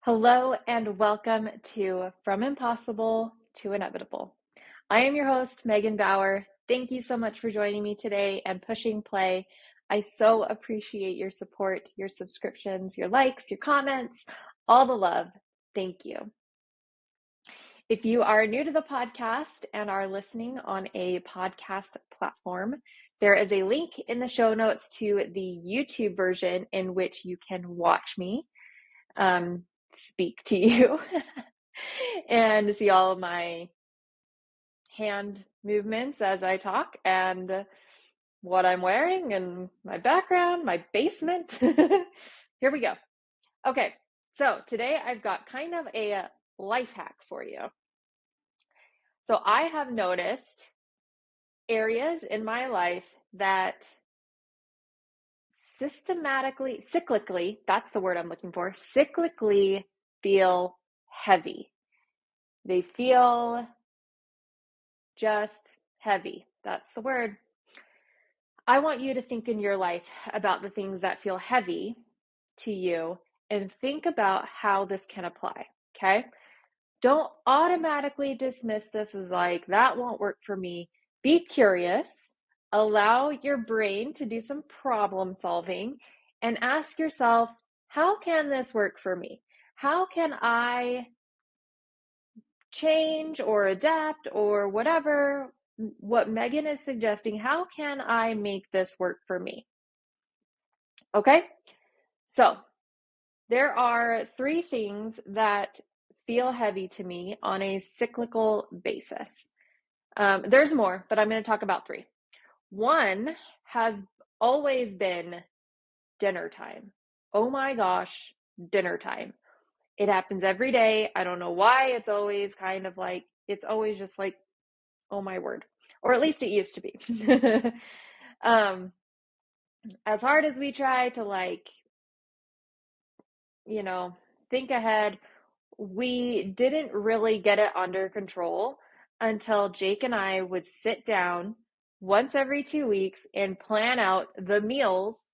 Hello and welcome to From Impossible to Inevitable. I am your host, Megan Bauer. Thank you so much for joining me today and pushing play. I so appreciate your support, your subscriptions, your likes, your comments, all the love. Thank you. If you are new to the podcast and are listening on a podcast platform, there is a link in the show notes to the YouTube version in which you can watch me speak to you and see all of my hand movements as I talk and what I'm wearing and my background, my basement. Here we go. Okay, so today I've got kind of a life hack for you. So I have noticed areas in my life that cyclically, that's the word I'm looking for, cyclically feel heavy. They feel just heavy. That's the word. I want you to think in your life about the things that feel heavy to you and think about how this can apply, okay? Don't automatically dismiss this as like, that won't work for me. Be curious, allow your brain to do some problem solving, and ask yourself, how can this work for me? How can I change or adapt or whatever what Megan is suggesting? How can I make this work for me? Okay, so there are 3 things that feel heavy to me on a cyclical basis. There's more, but I'm going to talk about 3. One has always been dinner time. Oh my gosh, dinner time. It happens every day. I don't know why. It's always kind of like, it's always just like, oh my word. Or at least it used to be. As hard as we try to think ahead, we didn't really get it under control until Jake and I would sit down once every 2 weeks and plan out the meals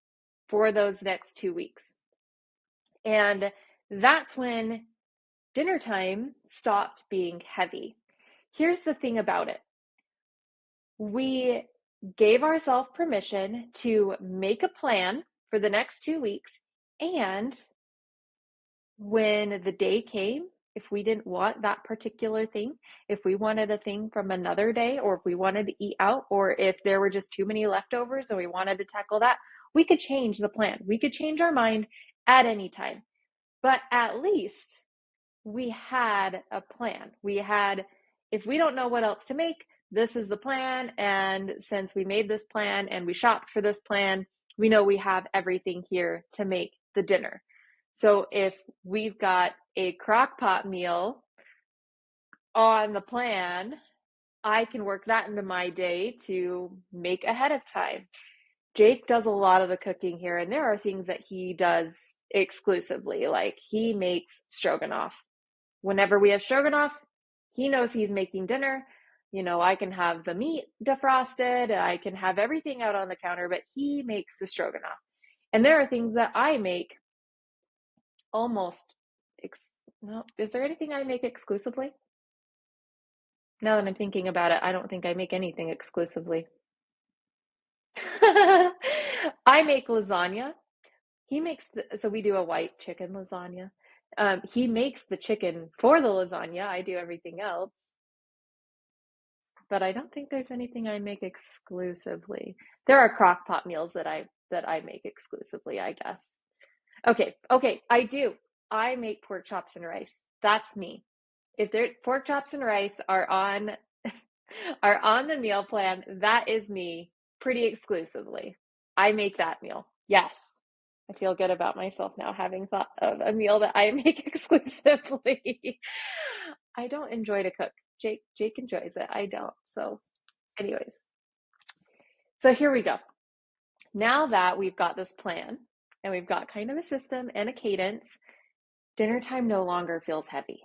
for those next 2 weeks. And that's when dinner time stopped being heavy. Here's the thing about it. We gave ourselves permission to make a plan for the next 2 weeks, and when the day came, if we didn't want that particular thing, if we wanted a thing from another day, or if we wanted to eat out, or if there were just too many leftovers and we wanted to tackle that, we could change the plan. We could change our mind at any time. But at least we had a plan. If we don't know what else to make, this is the plan. And since we made this plan and we shopped for this plan, we know we have everything here to make the dinner. So if we've got a crock pot meal on the plan, I can work that into my day to make ahead of time. Jake does a lot of the cooking here, and there are things that he does exclusively. Like he makes stroganoff. Whenever we have stroganoff, he knows he's making dinner. I can have the meat defrosted, I can have everything out on the counter, but he makes the stroganoff. And there are things that I make almost, no, is there anything I make exclusively? Now that I'm thinking about it, I don't think I make anything exclusively. I make lasagna. So we do a white chicken lasagna. He makes the chicken for the lasagna. I do everything else. But I don't think there's anything I make exclusively. There are crock pot meals that I make exclusively, I guess. Okay, I do. I make pork chops and rice. That's me. If pork chops and rice are on the meal plan, that is me pretty exclusively. I make that meal. Yes. I feel good about myself now having thought of a meal that I make exclusively. I don't enjoy to cook. Jake enjoys it. I don't. So anyways. So here we go. Now that we've got this plan and we've got kind of a system and a cadence, dinner time no longer feels heavy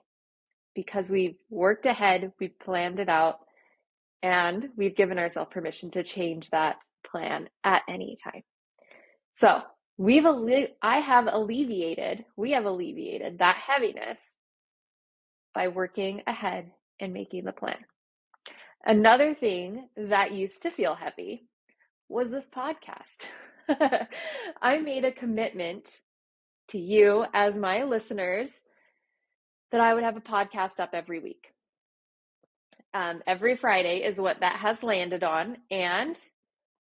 because we've worked ahead, we've planned it out, and we've given ourselves permission to change that plan at any time. So we have alleviated that heaviness by working ahead and making the plan. Another thing that used to feel heavy was this podcast. I made a commitment to you as my listeners that I would have a podcast up every week. Every Friday is what that has landed on. And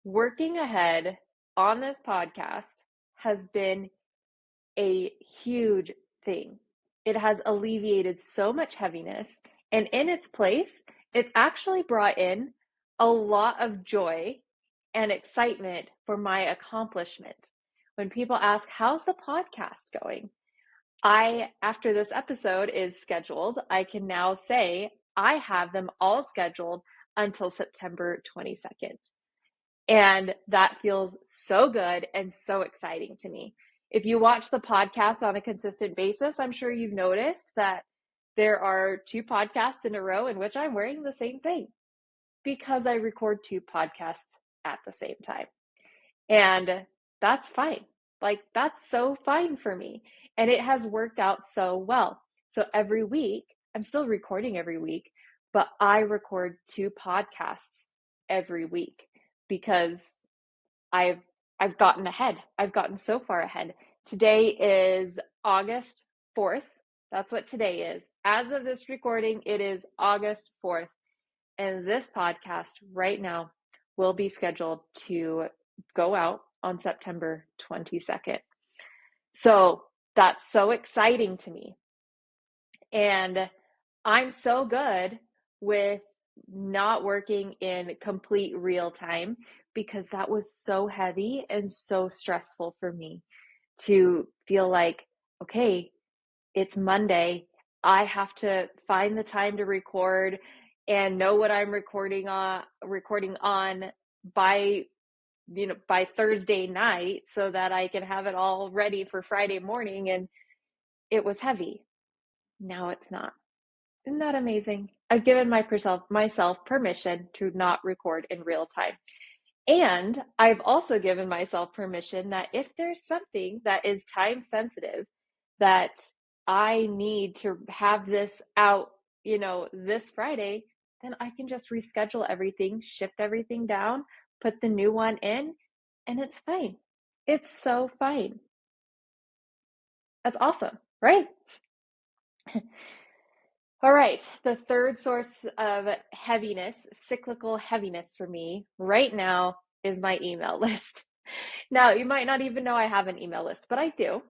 working ahead on this podcast has been a huge thing. It has alleviated so much heaviness. And in its place, it's actually brought in a lot of joy and excitement for my accomplishment. When people ask, how's the podcast going? After this episode is scheduled, I can now say I have them all scheduled until September 22nd. And that feels so good and so exciting to me. If you watch the podcast on a consistent basis, I'm sure you've noticed that there are 2 podcasts in a row in which I'm wearing the same thing because I record 2 podcasts at the same time. And that's fine. Like, that's so fine for me. And it has worked out so well. So every week, I'm still recording every week, but I record 2 podcasts every week because I've gotten ahead. I've gotten so far ahead. Today is August 4th. That's what today is. As of this recording, it is August 4th. And this podcast right now will be scheduled to go out on September 22nd. So that's so exciting to me. And I'm so good with not working in complete real time because that was so heavy and so stressful for me to feel like, okay, it's Monday. I have to find the time to record and know what I'm recording on by Thursday night so that I can have it all ready for Friday morning. And it was heavy. Now it's not. Isn't that amazing? I've given myself permission to not record in real time. And I've also given myself permission that if there's something that is time sensitive that I need to have this out, this Friday, then I can just reschedule everything, shift everything down, put the new one in, and it's fine. It's so fine. That's awesome, right? All right, the third source of heaviness, cyclical heaviness for me right now is my email list. Now, you might not even know I have an email list, but I do.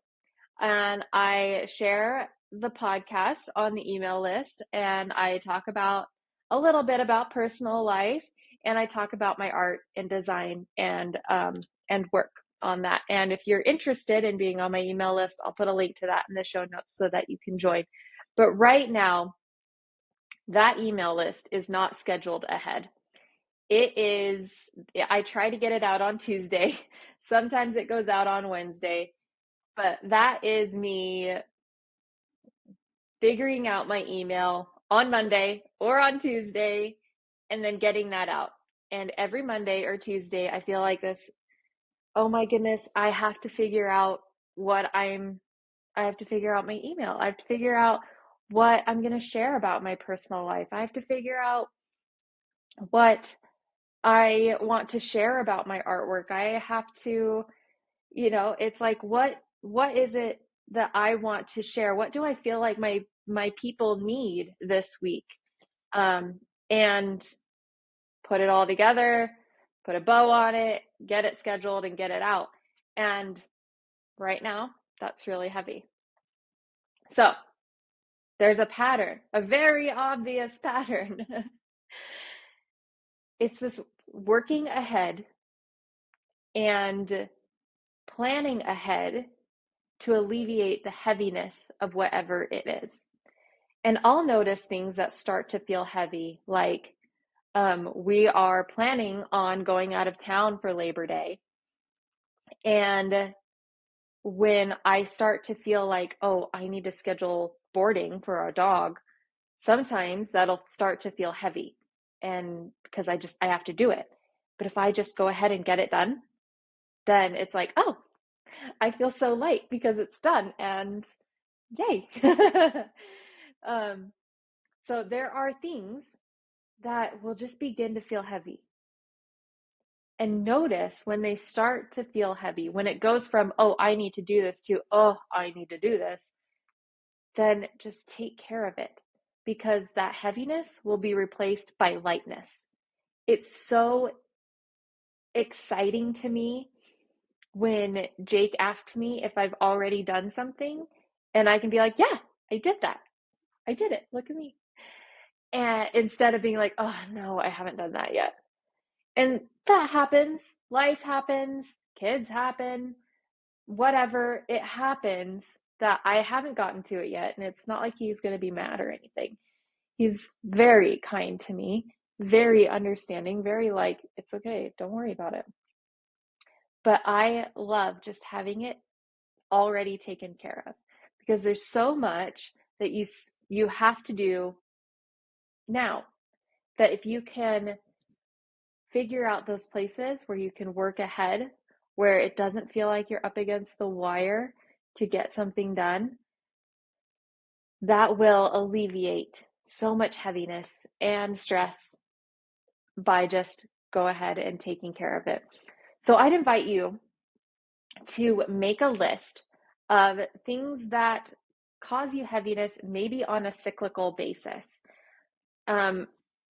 And I share the podcast on the email list, and I talk about a little bit about personal life, and I talk about my art and design and work on that. And if you're interested in being on my email list, I'll put a link to that in the show notes so that you can join. But right now, that email list is not scheduled ahead. I try to get it out on Tuesday. Sometimes it goes out on Wednesday, but that is me figuring out my email on Monday or on Tuesday and then getting that out. And every Monday or Tuesday, I feel like this, oh my goodness, I have to figure out I have to figure out my email. I have to figure out what I'm going to share about my personal life. I have to figure out what I want to share about my artwork. I have to, it's like, what is it that I want to share? What do I feel like my people need this week? And put it all together, put a bow on it, get it scheduled and get it out. And right now, that's really heavy. So there's a pattern, a very obvious pattern. It's this working ahead and planning ahead to alleviate the heaviness of whatever it is. And I'll notice things that start to feel heavy, like we are planning on going out of town for Labor Day. And when I start to feel like, oh, I need to schedule boarding for our dog, sometimes that'll start to feel heavy. And because I have to do it. But if I just go ahead and get it done, then it's like, oh, I feel so light because it's done, and yay. um, so there are things that will just begin to feel heavy. And notice when they start to feel heavy, when it goes from, oh, I need to do this to, oh, I need to do this, then just take care of it, because that heaviness will be replaced by lightness. It's so exciting to me when Jake asks me if I've already done something, and I can be like, yeah, I did that. I did it. Look at me. And instead of being like, oh, no, I haven't done that yet. And that happens. Life happens. Kids happen. Whatever. It happens that I haven't gotten to it yet. And it's not like he's going to be mad or anything. He's very kind to me, very understanding, very like, it's okay. Don't worry about it. But I love just having it already taken care of, because there's so much that you have to do now, that if you can figure out those places where you can work ahead, where it doesn't feel like you're up against the wire to get something done, that will alleviate so much heaviness and stress by just go ahead and taking care of it. So I'd invite you to make a list of things that cause you heaviness, maybe on a cyclical basis.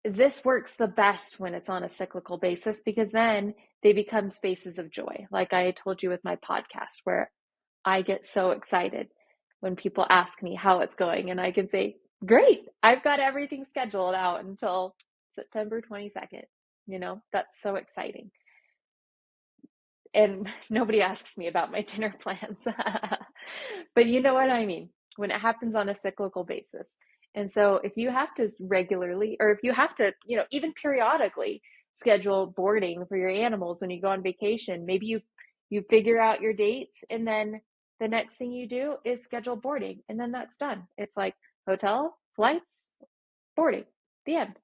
This works the best when it's on a cyclical basis, because then they become spaces of joy. Like I told you with my podcast, where I get so excited when people ask me how it's going, and I can say, great, I've got everything scheduled out until September 22nd. That's so exciting. And nobody asks me about my dinner plans. But you know what I mean, when it happens on a cyclical basis. And so if you have to regularly, or if you have to, even periodically schedule boarding for your animals when you go on vacation, maybe you figure out your dates, and then the next thing you do is schedule boarding, and then that's done. It's like hotel, flights, boarding, the end.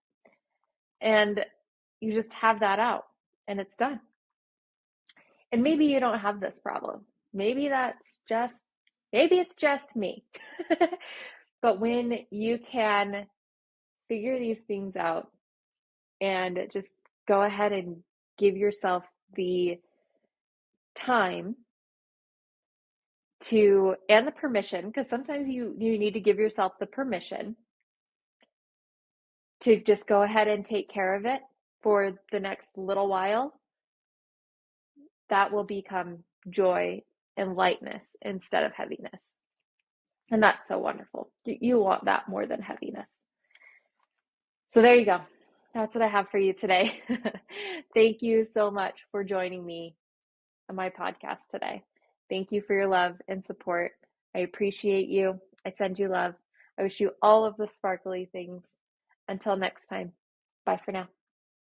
And you just have that out, and it's done. And maybe you don't have this problem. Maybe it's just me. But when you can figure these things out and just go ahead and give yourself the time and the permission, because sometimes you need to give yourself the permission to just go ahead and take care of it for the next little while, that will become joy and lightness instead of heaviness. And that's so wonderful. You want that more than heaviness. So there you go. That's what I have for you today. Thank you so much for joining me on my podcast today. Thank you for your love and support. I appreciate you. I send you love. I wish you all of the sparkly things. Until next time, bye for now.